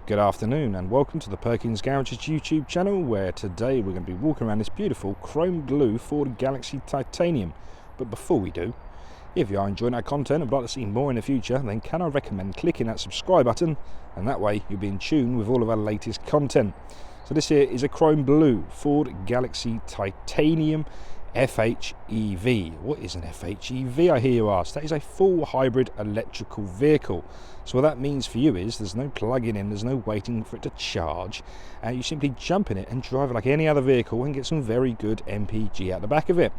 Good afternoon and welcome to the Perkins Garages YouTube channel, where today we're going to be walking around this beautiful chrome blue Ford Galaxy Titanium. But before we do, if you are enjoying our content and would like to see more in the future, then can I recommend clicking that subscribe button, and that way you'll be in tune with all of our latest content. So this here is a chrome blue Ford Galaxy Titanium FHEV. What is an FHEV, I hear you ask? That is a full hybrid electrical vehicle. So what that means for you is there's no plugging in, there's no waiting for it to charge, and you simply jump in it and drive it like any other vehicle and get some very good MPG out the back of it.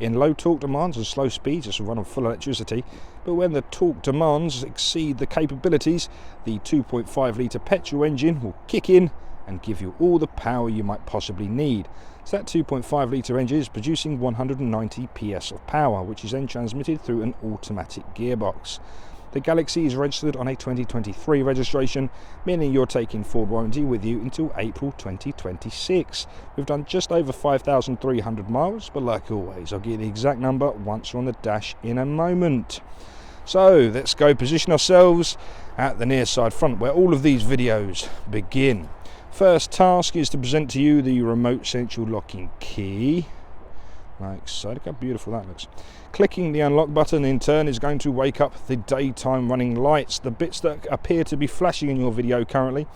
In low torque demands and slow speeds, this will run on full electricity, but when the torque demands exceed the capabilities, the 2.5 litre petrol engine will kick in and give you all the power you might possibly need. So that 2.5 litre engine is producing 190 PS of power, which is then transmitted through an automatic gearbox. The Galaxy is registered on a 2023 registration, meaning you're taking Ford warranty with you until April 2026. We've done just over 5,300 miles, but like always, I'll give you the exact number once we're on the dash in a moment. So let's go position ourselves at the near side front, where all of these videos begin. First task is to present to you the remote central locking key, like so. Look how beautiful that looks. Clicking the unlock button in turn is going to wake up the daytime running lights, the bits that appear to be flashing in your video currently.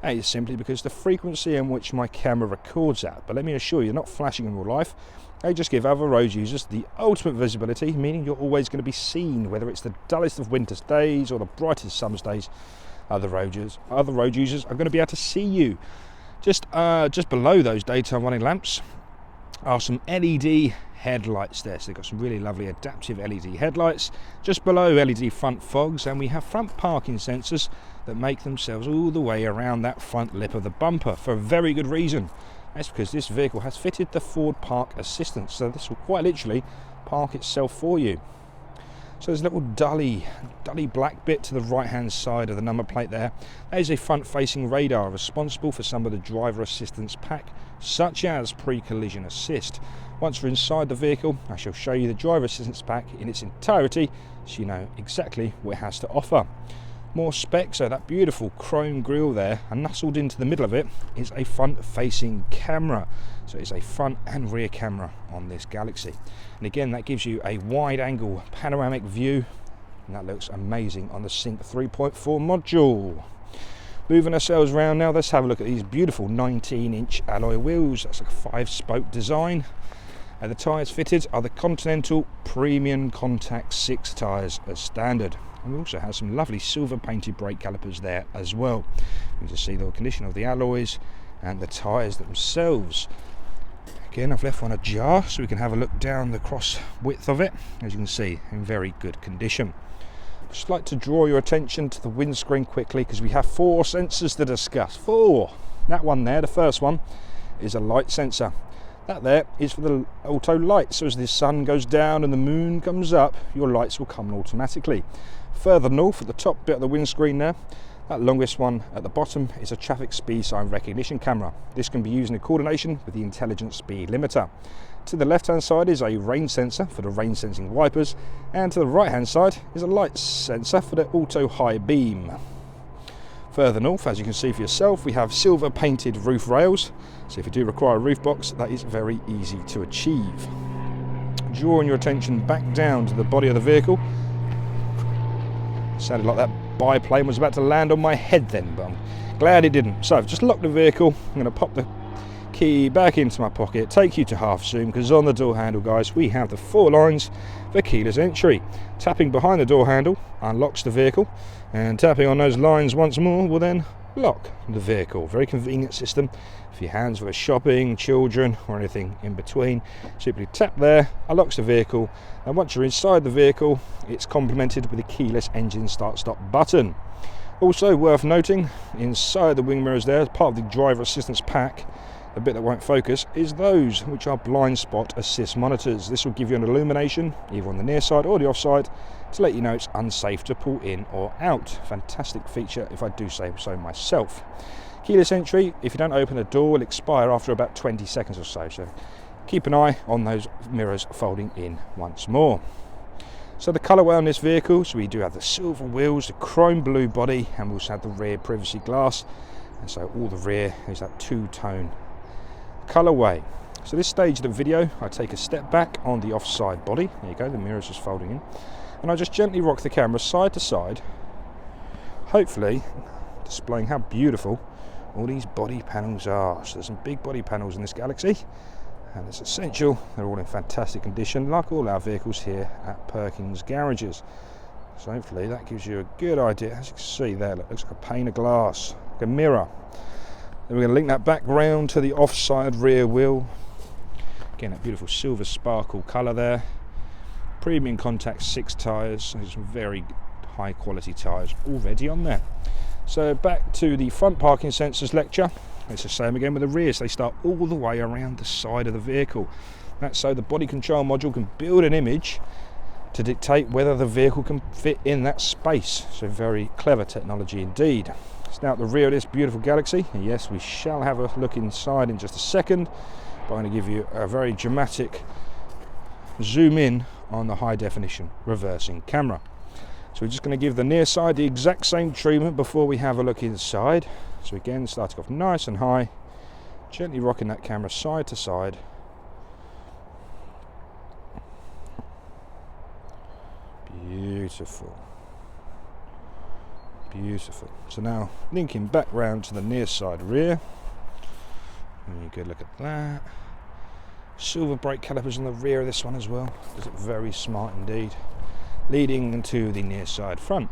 That is simply because the frequency in which my camera records at, but let me assure you, they're not flashing in real life. They just give other road users the ultimate visibility, meaning you're always going to be seen, whether it's the dullest of winter's days or the brightest summer's days. Other road users are going to be able to see you. Just below those daytime running lamps are some LED headlights there. So they've got some really lovely adaptive LED headlights. Just below LED front fogs, and we have front parking sensors that make themselves all the way around that front lip of the bumper for a very good reason. That's because this vehicle has fitted the Ford Park Assistant, so this will quite literally park itself for you. So there's a little dully black bit to the right hand side of the number plate there. That is a front facing radar responsible for some of the driver assistance pack, such as pre-collision assist. Once we're inside the vehicle, I shall show you the driver assistance pack in its entirety, so you know exactly what it has to offer. More specs, so that beautiful chrome grille there, and nestled into the middle of it is a front facing camera. So it's a front and rear camera on this Galaxy, and again that gives you a wide angle panoramic view, and that looks amazing on the Sync 3.4 module. Moving ourselves around now, let's have a look at these beautiful 19-inch alloy wheels. That's like a 5-spoke design, and the tyres fitted are the Continental Premium Contact 6 tyres as standard. And we also have some lovely silver painted brake calipers there as well. You can see the condition of the alloys and the tyres themselves. Again, I've left one ajar so we can have a look down the cross width of it. As you can see, in very good condition. I'd just like to draw your attention to the windscreen quickly, because we have 4 sensors to discuss. 4! That one there, the first one, is a light sensor. That there is for the auto light, so as the sun goes down and the moon comes up, your lights will come on automatically. Further north, at the top bit of the windscreen there, that longest one at the bottom is a traffic speed sign recognition camera. This can be used in coordination with the intelligent speed limiter. To the left hand side is a rain sensor for the rain sensing wipers, and to the right hand side is a light sensor for the auto high beam. Further north, as you can see for yourself, we have silver painted roof rails, so if you do require a roof box, that is very easy to achieve. Drawing your attention back down to the body of the vehicle. Sounded like that biplane was about to land on my head then, but I'm glad it didn't. So I've just locked the vehicle. I'm going to pop the key back into my pocket, take you to half zoom, because on the door handle, guys, we have the 4 lines for keyless entry. Tapping behind the door handle unlocks the vehicle, and tapping on those lines once more will then lock the vehicle. Very convenient system for your hands for shopping, children, or anything in between. Simply tap there, unlocks the vehicle, and once you're inside the vehicle, it's complemented with a keyless engine start-stop button. Also worth noting, inside the wing mirrors there, as part of the driver assistance pack, the bit that won't focus is those which are blind spot assist monitors. This will give you an illumination either on the near side or the off side to let you know it's unsafe to pull in or out. Fantastic feature, if I do say so myself. Keyless entry, if you don't open the door, will expire after about 20 seconds or so, so keep an eye on those mirrors folding in once more. So the colourway on this vehicle, so we do have the silver wheels, the chrome blue body, and we also have the rear privacy glass, and so all the rear is that two-tone colourway. So this stage of the video, I take a step back on the offside body. There you go, the mirror's just folding in, and I just gently rock the camera side to side, hopefully displaying how beautiful all these body panels are. So there's some big body panels in this Galaxy, and it's essential they're all in fantastic condition, like all our vehicles here at Perkins garages. So hopefully that gives you a good idea. As you can see there, it looks like a pane of glass, like a mirror. Then we're going to link that back round to the offside rear wheel. Again, that beautiful silver sparkle colour there. Premium contact 6 tyres, there's some very high quality tyres already on there. So back to the front parking sensors lecture. It's the same again with the rears. They start all the way around the side of the vehicle. That's so the body control module can build an image to dictate whether the vehicle can fit in that space. So very clever technology indeed. It's now at the rear of this beautiful Galaxy. And yes, we shall have a look inside in just a second, but I'm going to give you a very dramatic zoom in on the high definition reversing camera. So we're just going to give the near side the exact same treatment before we have a look inside. So again, starting off nice and high, gently rocking that camera side to side. Beautiful. Beautiful. So now linking back round to the near side rear. And a good look at that. Silver brake calipers on the rear of this one as well. Does it very smart indeed. Leading into the near side front,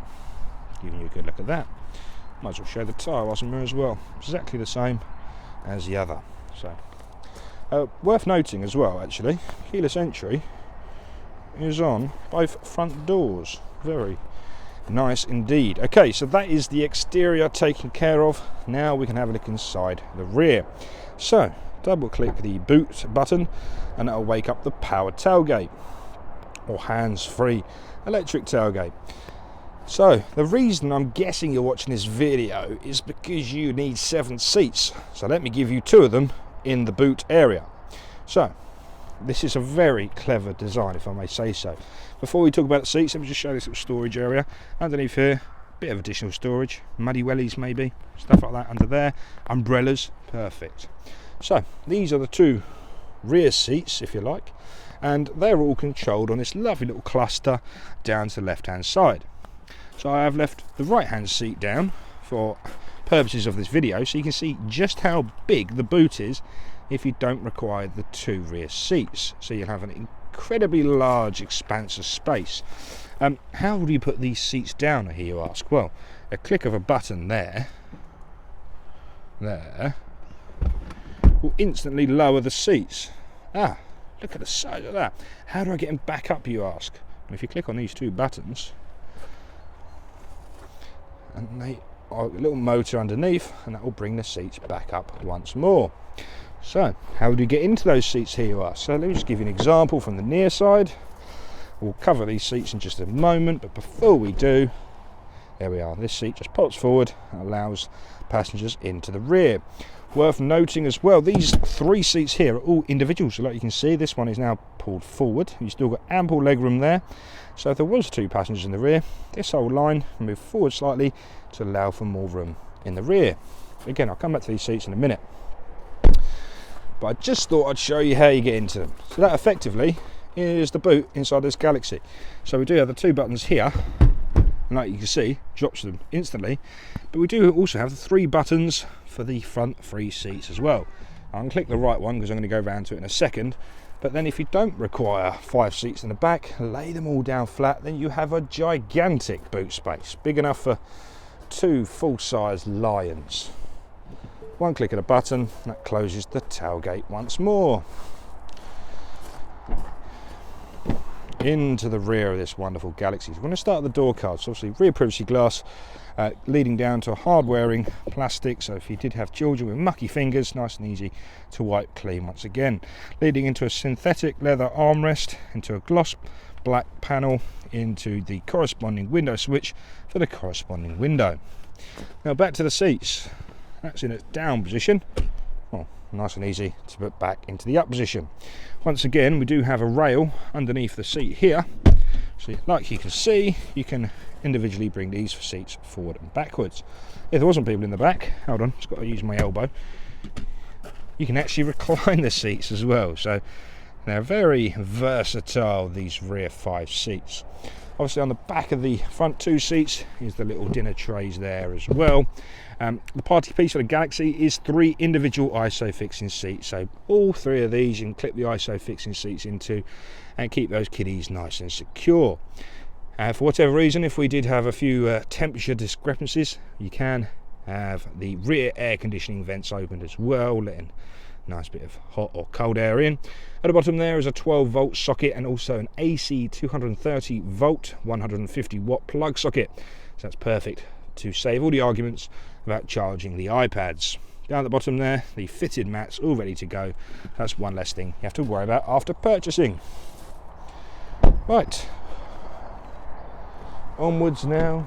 giving you a good look at that. Might as well show the tyre wash and mirror as well, exactly the same as the other. So worth noting as well, actually, keyless entry is on both front doors. Very nice indeed. Okay, so that is the exterior taken care of. Now we can have a look inside the rear. So double click the boot button and that'll wake up the power tailgate, or hands-free electric tailgate. So the reason I'm guessing you're watching this video is because you need 7 seats. So let me give you 2 of them in the boot area. So this is a very clever design, if I may say so. Before we talk about the seats, let me just show this little storage area underneath here. Bit of additional storage, muddy wellies maybe, stuff like that under there. Umbrellas, perfect. So these are the 2 rear seats, if you like, and they're all controlled on this lovely little cluster down to the left hand side. So I have left the right hand seat down for purposes of this video, so you can see just how big the boot is if you don't require the 2 rear seats. So you'll have an incredibly large expanse of space. How do you put these seats down, I hear you ask? Well, a click of a button there will instantly lower the seats. Look at the size of that. How do I get them back up, you ask? And if you click on these 2 buttons, and they are a little motor underneath, and that will bring the seats back up once more. So how do you get into those seats here, you ask? So let me just give you an example from the near side. We'll cover these seats in just a moment, but before we do, there we are. This seat just pops forward and allows passengers into the rear. Worth noting as well, these 3 seats here are all individual. So like you can see, this one is now pulled forward. You've still got ample legroom there. So if there was 2 passengers in the rear, this whole line will move forward slightly to allow for more room in the rear. Again, I'll come back to these seats in a minute. But I just thought I'd show you how you get into them. So that effectively is the boot inside this Galaxy. So we do have the 2 buttons here, and like you can see, drops them instantly. But we do also have the 3 buttons for the front 3 seats as well. I can click the right one because I'm going to go round to it in a second. But then if you don't require 5 seats in the back, lay them all down flat, then you have a gigantic boot space, big enough for 2 full-size lions. One click of a button, that closes the tailgate once more. Into the rear of this wonderful Galaxy. So we're going to start with the door cards. So obviously rear privacy glass, leading down to a hard wearing plastic, so if you did have children with mucky fingers, nice and easy to wipe clean once again. Leading into a synthetic leather armrest, into a gloss black panel, into the corresponding window switch for the corresponding window. Now back to the seats. That's in its down position. Well, nice and easy to put back into the up position. Once again, we do have a rail underneath the seat here, So like you can see, you can individually bring these seats forward and backwards. If there wasn't people in the back, hold on, just got to use my elbow, you can actually recline the seats as well. So they're very versatile, these rear 5 seats. Obviously on the back of the front 2 seats is the little dinner trays there as well. The party piece for the Galaxy is 3 individual ISO fixing seats, so all 3 of these you can clip the ISO fixing seats into and keep those kiddies nice and secure. For whatever reason, if we did have a few temperature discrepancies, you can have the rear air conditioning vents opened as well, letting a nice bit of hot or cold air in. At the bottom there is a 12-volt socket and also an AC 230-volt 150-watt plug socket. So that's perfect to save all the arguments about charging the iPads. Down at the bottom there, the fitted mats all ready to go. That's one less thing you have to worry about after purchasing. Right, onwards now.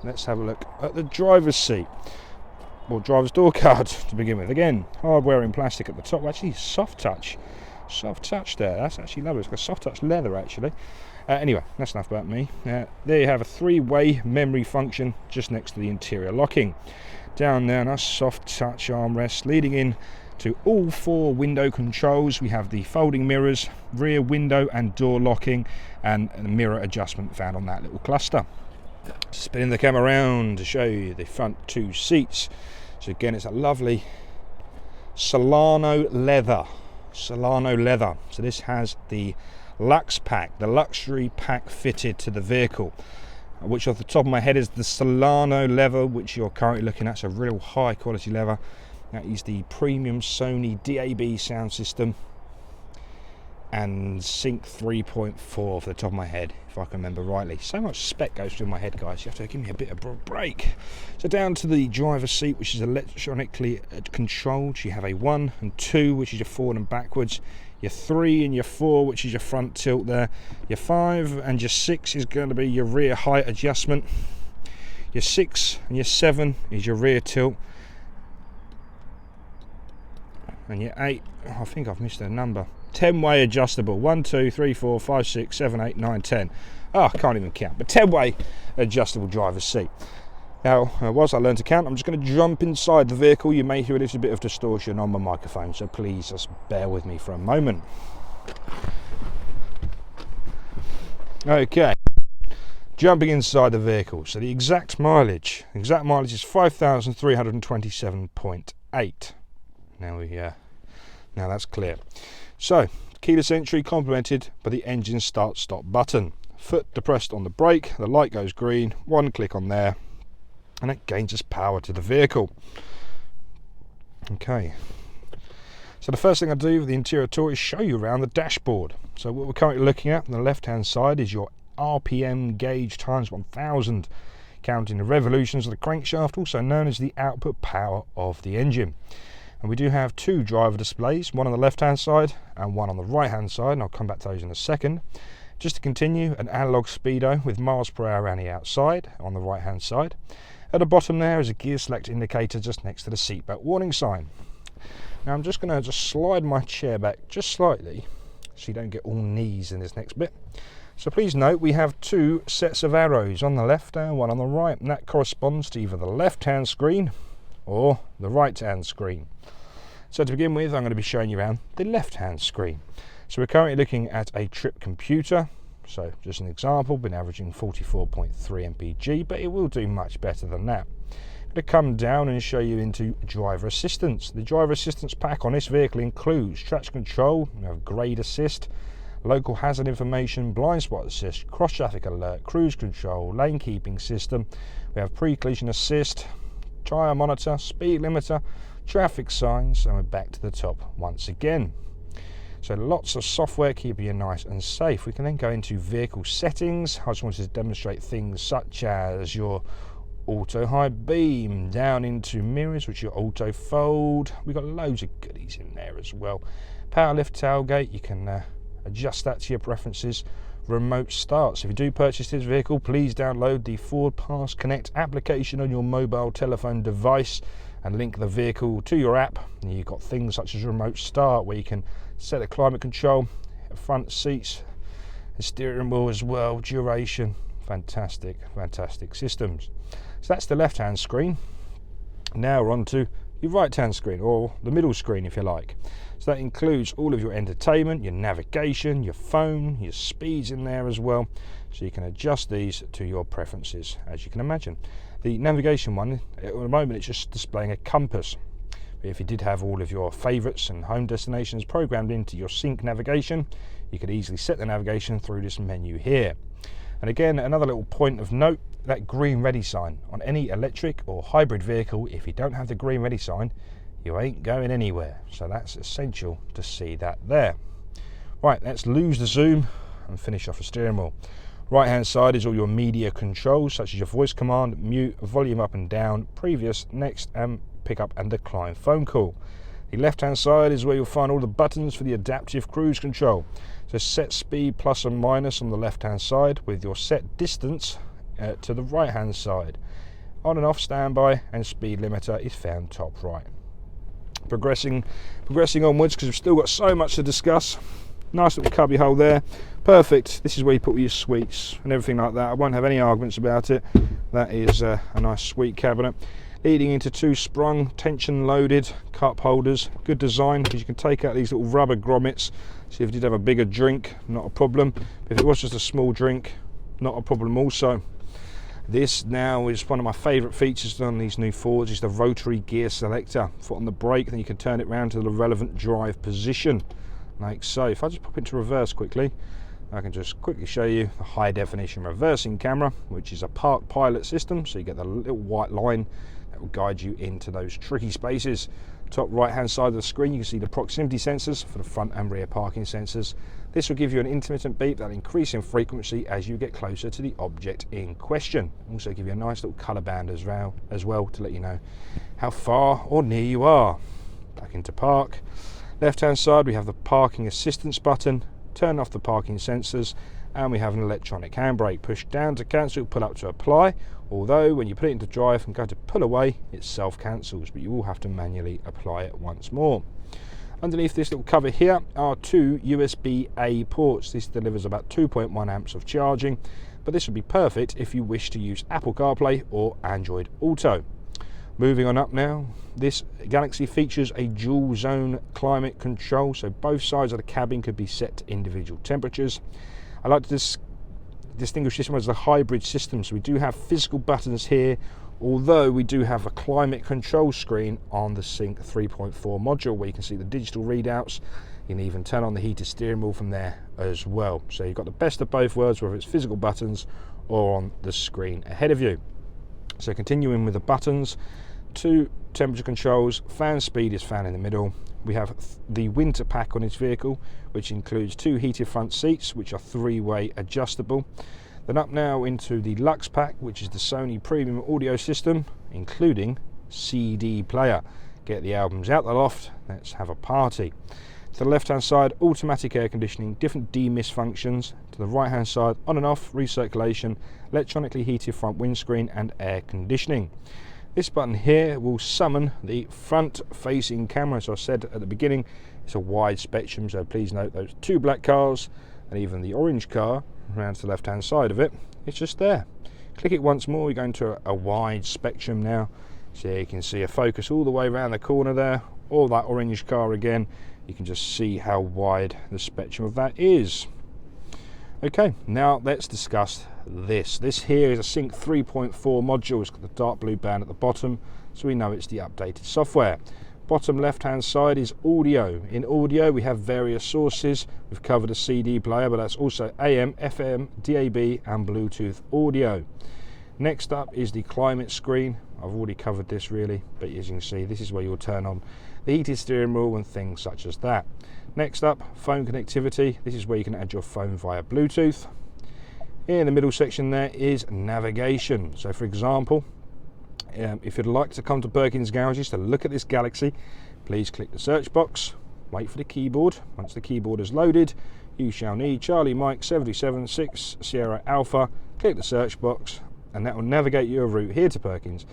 Let's have a look at the driver's seat, or driver's door card to begin with. Again, hardware in plastic at the top. Actually, soft touch there. That's actually lovely. It's got soft touch leather actually. Anyway, that's enough about me. There you have a 3-way memory function just next to the interior locking. Down there, nice soft touch armrest leading in to all 4 window controls. We have the folding mirrors, rear window and door locking, and the mirror adjustment found on that little cluster. Spinning the camera around to show you the front 2 seats. So again, it's a lovely Salerno leather. So this has the Lux Pack, the luxury pack fitted to the vehicle, which off the top of my head is the Salerno leather, which you're currently looking at. It's a real high quality leather. That is the premium SONY DAB sound system and Sync 3.4 off the top of my head, if I can remember rightly. So much spec goes through my head, guys, you have to give me a bit of a break. So down to the driver's seat, which is electronically controlled. You have a 1 and 2, which is your forward and backwards. Your 3 and your 4, which is your front tilt there. Your 5 and your 6 is going to be your rear height adjustment. Your 6 and your 7 is your rear tilt. And your 8, I think I've missed a number. 10-way adjustable. 1, 2, 3, 4, 5, 6, 7, 8, 9, 10. Oh, I can't even count. But 10-way adjustable driver's seat. Now, whilst I learn to count, I'm just going to jump inside the vehicle. You may hear a little bit of distortion on my microphone, so please just bear with me for a moment. Okay, jumping inside the vehicle. So the exact mileage is 5,327.8. Now that's clear. So, keyless entry complemented by the engine start-stop button. Foot depressed on the brake, the light goes green, 1 click on there, and it gains us power to the vehicle. Okay, so the first thing I do with the interior tour is show you around the dashboard. So what we're currently looking at on the left hand side is your RPM gauge times 1000, counting the revolutions of the crankshaft, also known as the output power of the engine. And we do have 2 driver displays, one on the left hand side and one on the right hand side, and I'll come back to those in a second. Just to continue, an analog speedo with miles per hour around the outside on the right hand side. At the bottom there is a gear select indicator just next to the seatbelt warning sign. Now I'm just going to slide my chair back just slightly so you don't get all knees in this next bit. So please note we have 2 sets of arrows, on the left and one on the right, and that corresponds to either the left hand screen or the right hand screen. So to begin with, I'm going to be showing you around the left hand screen. So we're currently looking at a trip computer. So just an example, been averaging 44.3 mpg, but it will do much better than that. I'm going to come down and show you into driver assistance. The driver assistance pack on this vehicle includes traction control, we have grade assist, local hazard information, blind spot assist, cross traffic alert, cruise control, lane keeping system. We have pre-collision assist, tyre monitor, speed limiter, traffic signs, and we're back to the top once again. So lots of software keeping you nice and safe. We can then go into vehicle settings. I just wanted to demonstrate things such as your auto high beam, down into mirrors, which your auto fold. We've got loads of goodies in there as well. Power lift tailgate, you can adjust that to your preferences. Remote start. So if you do purchase this vehicle, please download the Ford Pass Connect application on your mobile telephone device and link the vehicle to your app. And you've got things such as remote start, where you can set the climate control, front seats, The steering wheel as well, duration, fantastic systems. So that's the left hand screen. Now we're on to your right hand screen, or the middle screen if you like. So that includes all of your entertainment, your navigation, your phone, your speeds in there as well, so you can adjust these to your preferences, as you can imagine. The navigation one, at the moment it's just displaying a compass. But if you did have all of your favourites and home destinations programmed into your sync navigation, you could easily set the navigation through this menu here. And again, another little point of note, that green ready sign on any electric or hybrid vehicle, if you don't have the green ready sign, you ain't going anywhere. So that's essential to see that there. Right, let's lose the zoom and finish off the steering wheel. Right hand side is all your media controls, such as your voice command, mute, volume up and down, previous, next, and pick up and decline phone call. The left hand side is where you'll find all the buttons for the adaptive cruise control. So set speed plus and minus on the left hand side, with your set distance to the right hand side. On and off standby and speed limiter is found top right. Progressing onwards, because we've still got so much to discuss. Nice little cubby hole there, perfect. This is where you put all your sweets and everything like that. I won't have any arguments about it. That is a nice sweet cabinet, leading into two sprung tension loaded cup holders. Good design, because you can take out these little rubber grommets. So if you did have a bigger drink, not a problem. If it was just a small drink, not a problem also. This now is one of my favourite features on these new Fords, is the rotary gear selector. Foot on the brake, then you can turn it round to the relevant drive position, like so. If I just pop into reverse quickly, I can just quickly show you the high definition reversing camera, which is a park pilot system, so you get the little white line that will guide you into those tricky spaces. Top right hand side of the screen, you can see the proximity sensors for the front and rear parking sensors. This will give you an intermittent beep that will increase in frequency as you get closer to the object in question. Also give you a nice little colour band as well to let you know how far or near you are. Back into park. Left hand side we have the parking assistance button, turn off the parking sensors, and we have an electronic handbrake. Push down to cancel, pull up to apply, although when you put it into drive and go to pull away, it self cancels, but you will have to manually apply it once more. Underneath this little cover here are two USB-A ports. This delivers about 2.1 amps of charging, but this would be perfect if you wish to use Apple CarPlay or Android Auto. Moving on up now, this Galaxy features a dual zone climate control, so both sides of the cabin could be set to individual temperatures. I like to distinguish this one as a hybrid system, so we do have physical buttons here, although we do have a climate control screen on the Sync 3.4 module where you can see the digital readouts. You can even turn on the heated steering wheel from there as well. So you've got the best of both worlds, whether it's physical buttons or on the screen ahead of you. So continuing with the buttons, two temperature controls, fan speed is found in the middle. We have the winter pack on this vehicle, which includes two heated front seats, which are three-way adjustable. Then up now into the Lux pack, which is the Sony premium audio system, including CD player. Get the albums out the loft, let's have a party. To the left hand side, automatic air conditioning, different demist functions. To the right hand side, on and off, recirculation, electronically heated front windscreen and air conditioning. This button here will summon the front facing camera. As I said at the beginning, it's a wide spectrum, so please note those two black cars and even the orange car around to the left hand side of it, it's just there. Click it once more, we go into a wide spectrum now, so you can see a focus all the way around the corner there, or that orange car again. You can just see how wide the spectrum of that is. Okay, now let's discuss this. This here is a Sync 3.4 module. It's got the dark blue band at the bottom, so we know it's the updated software. Bottom left hand side is audio. In audio we have various sources. We've covered a CD player, but that's also AM, FM, DAB and Bluetooth audio. Next up is the climate screen. I've already covered this really, but as you can see, this is where you'll turn on the heated steering wheel and things such as that. Next up, phone connectivity. This is where you can add your phone via Bluetooth. In the middle section there is navigation. So for example, if you'd like to come to Perkins Garages to look at this Galaxy, please click the search box, wait for the keyboard. Once the keyboard is loaded, you shall need Charlie Mike 776 Sierra Alpha. Click the search box and that will navigate your route here to Perkins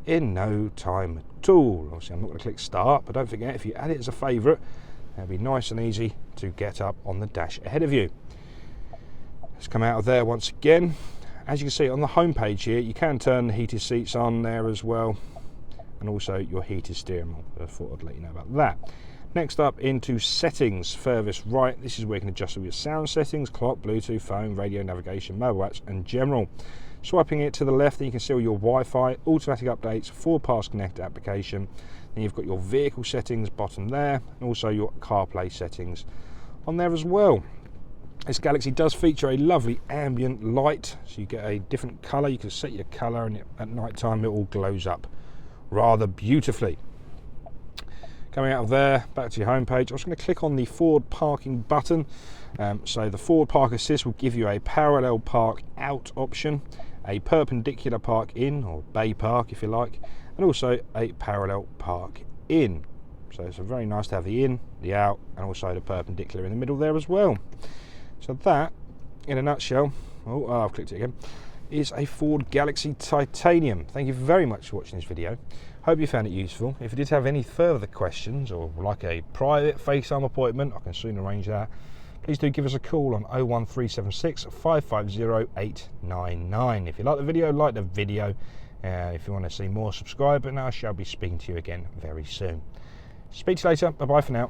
in no time at all. Obviously I'm not going to click start, but don't forget, if you add it as a favourite, it'll be nice and easy to get up on the dash ahead of you. Let's come out of there once again. As you can see on the home page here, you can turn the heated seats on there as well, and also your heated steering wheel. I thought I'd let you know about that. Next up, into settings, furthest right, this is where you can adjust all your sound settings, clock, Bluetooth, phone, radio, navigation, mobile apps and general. Swiping it to the left, then you can see all your Wi-Fi, automatic updates, 4Pass Connect application. Then you've got your vehicle settings bottom there, and also your CarPlay settings on there as well. This Galaxy does feature a lovely ambient light, so you get a different colour. You can set your colour, and at night time it all glows up rather beautifully. Coming out of there, back to your home page, I'm just going to click on the forward parking button. So the forward park assist will give you a parallel park out option, a perpendicular park in, or bay park if you like, and also a parallel park in. So it's very nice to have the in, the out, and also the perpendicular in the middle there as well. So that, in a nutshell, I've clicked it again, is a Ford Galaxy Titanium. Thank you very much for watching this video. Hope you found it useful. If you did have any further questions or like a private FaceTime appointment, I can soon arrange that. Please do give us a call on 01376 550 899. If you like the video, like the video. If you want to see more, subscribe, and I shall be speaking to you again very soon. Speak to you later. Bye bye for now.